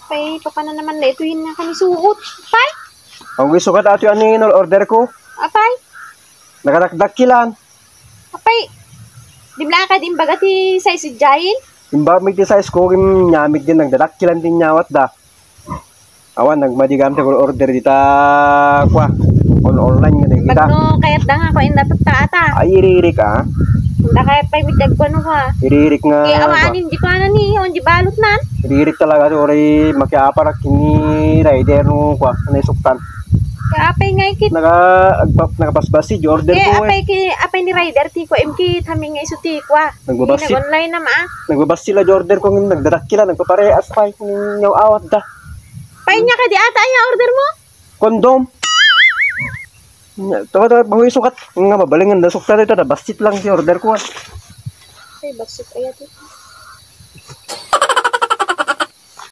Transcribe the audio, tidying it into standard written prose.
Pay, papana naman na ito yun nga kami suot. Pay, Ang gusto ka dati aning order ko. apay, Nakadakdakilan. apay. Di bla ka din baga ti say si Jail? Imba may size ko nyamit din nagdadakilan din nyawat da. Awan nagmadigam ta order dita kwa. Online nga kita. Bagno kayat da nga ko indatot ta ata. Ay iririk ah. Handa kayat pay mitag ko ano ka. Iririk nga. Kaya amanin di ko na ni, on di balot nan. Iririk talaga to ori makiaparak kini rider no kwa naisuktan. Kaya apay nga ikit. Nakapasbasi di order Kaya ko eh. apay ni rider ti ko imki tami nga isu ti ko. Nagbabasi. Online na ma. Nagbabas sila di order ko ng nagdadakilan nagpaparehas pa kung nyaw awat da. Pay niya ka di ata ya order mo? Kondom. Tawa bahoy sukat nga mabalingan da sukta dito da bastit lang si order ko. Ay, baksik ayat.